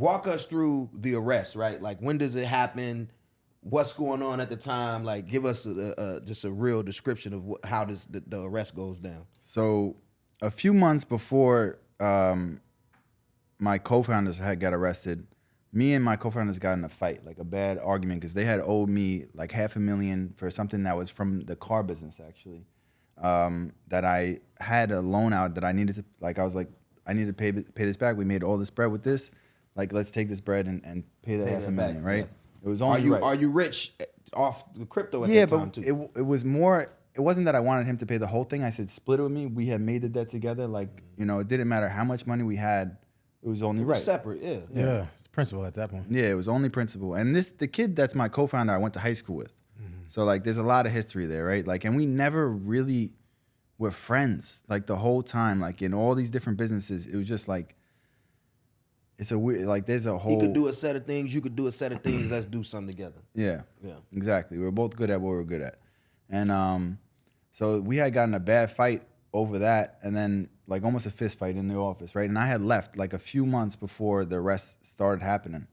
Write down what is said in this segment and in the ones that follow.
walk us through the arrest, right? Like, when does it happen? What's going on at the time? Like, give us just a real description of how the arrest goes down. So a few months before my co-founders had got arrested, me and my co-founders got in a fight, like a bad argument, because they had owed me like $500,000 for something that was from the car business, actually. That I had a loan out that I needed to, like, I was like, I need to pay this back. We made all this bread with this. Like, let's take this bread and pay that $500,000, right? Yeah. It was only Are you rich off the crypto at that time too? It was more. It wasn't that I wanted him to pay the whole thing. I said split it with me. We had made the debt together. Like, you know, it didn't matter how much money we had. It was only right. Separate, yeah. Yeah, it's principal at that point. Yeah, it was only principal. And the kid that's my co-founder, I went to high school with. So like, there's a lot of history there, right? Like, and we never really were friends. Like the whole time, like in all these different businesses, it was just like. It's a weird, like there's a whole... He could do a set of things, you could do a set of things, let's do something together. Yeah, exactly. We were both good at what we were good at. And so we had gotten a bad fight over that, and then like almost a fist fight in the office, right? And I had left like a few months before the arrest started happening.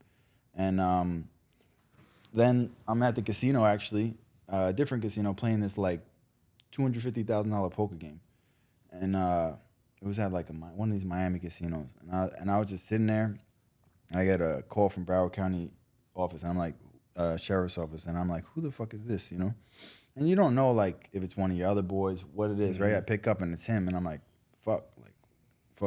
And then I'm at the casino, actually, a different casino, playing this like $250,000 poker game. And it was at like one of these Miami casinos, and I was just sitting there. I get a call from Broward County office, and I'm like, sheriff's office, and I'm like, who the fuck is this, you know? And you don't know like if it's one of your other boys, what it is, right? I pick up and it's him, and I'm like, fuck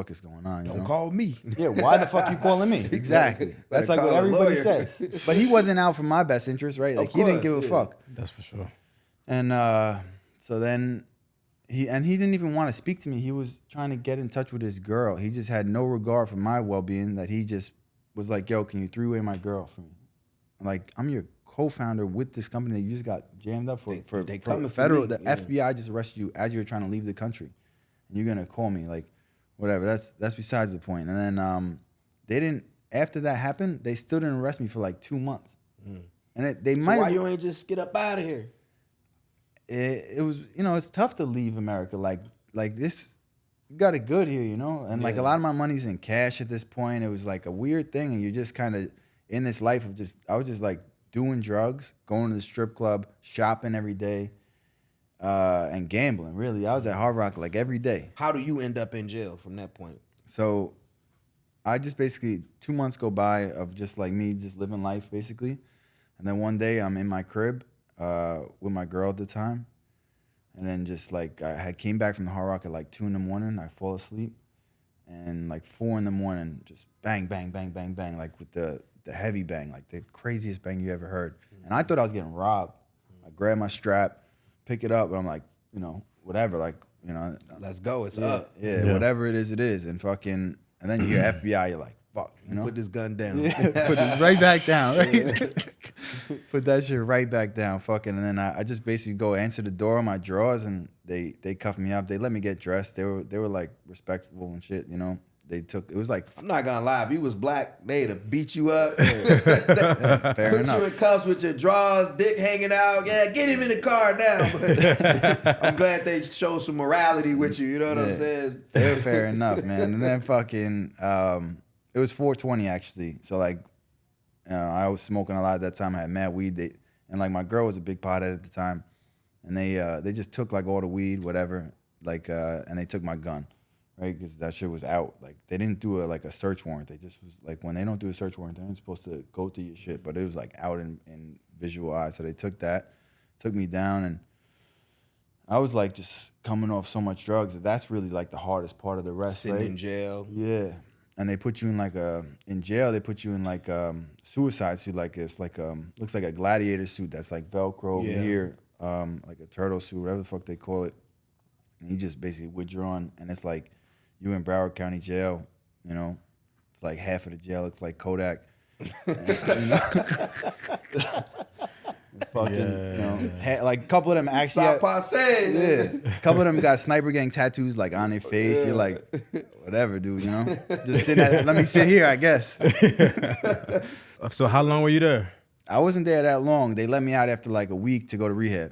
is going on? Don't call me. Yeah, why the fuck you calling me? Exactly. That's like what everybody says. But he wasn't out for my best interest, right? Like he didn't give a fuck. That's for sure. And so then. He didn't even want to speak to me. He was trying to get in touch with his girl. He just had no regard for my well-being, that he just was like, yo, can you three-way my girl for me? I'm like, I'm your co-founder with this company that you just got jammed up for federal. The FBI just arrested you as you're trying to leave the country. And you're going to call me, like, whatever. That's besides the point. And then they didn't, after that happened, they still didn't arrest me for like 2 months. And they might. Why you ain't just get up out of here? It was, you know, it's tough to leave America like this. You got it good here, you know, and like a lot of my money's in cash at this point. It was like a weird thing, and you're just kind of in this life of I was just like doing drugs, going to the strip club, shopping every day, and gambling. Really, I was at Hard Rock like every day. How do you end up in jail from that point? So, I just basically 2 months go by of just like me just living life basically, and then one day I'm in my crib. With my girl at the time, and then just like I had came back from the Hard Rock at like 2 a.m. I fall asleep, and like 4 a.m. just bang, bang, bang, bang, bang, like with the heavy bang, like the craziest bang you ever heard. And I thought I was getting robbed. I grab my strap, pick it up, and I'm like, you know, whatever, like, you know, let's go, it's up. Yeah, whatever it is, and fucking, and then you hear FBI, you're like, fuck, you know, put this gun down. Yeah, put this right back down. Right? Put that shit right back down, fucking. And then I just basically go answer the door on my drawers, and they cuff me up. They let me get dressed. They were like respectful and shit, you know. It was like, I'm not gonna lie, if you was black, they'd have beat you up. Fair Put enough. you in cuffs with your drawers, dick hanging out. Yeah, get him in the car now. But I'm glad they showed some morality with you. You know what I'm saying? Fair enough, man. And then fucking, it was 420 actually. So like, I was smoking a lot at that time. I had mad weed. And like my girl was a big pothead at the time, and they just took like all the weed, whatever, like, and they took my gun. Right, because that shit was out. Like they didn't do a search warrant. They just was like, when they don't do a search warrant, they're not supposed to go through your shit. But it was like out in visual eye. So they took me down, and I was like just coming off so much drugs that's really like the hardest part of the rest. Sitting right? in jail. Yeah, and they put you in like in jail. They put you in like suicide suit. Like it's like looks like a gladiator suit that's like Velcro over here, like a turtle suit, whatever the fuck they call it. And you just basically withdrawn, and it's like. You in Broward County Jail, you know, it's like half of the jail looks like Kodak. Like a couple of them actually, a couple of them got sniper gang tattoos like on their face. Yeah. You're like, whatever, dude, you know, just let me sit here, I guess. So how long were you there? I wasn't there that long. They let me out after like a week to go to rehab.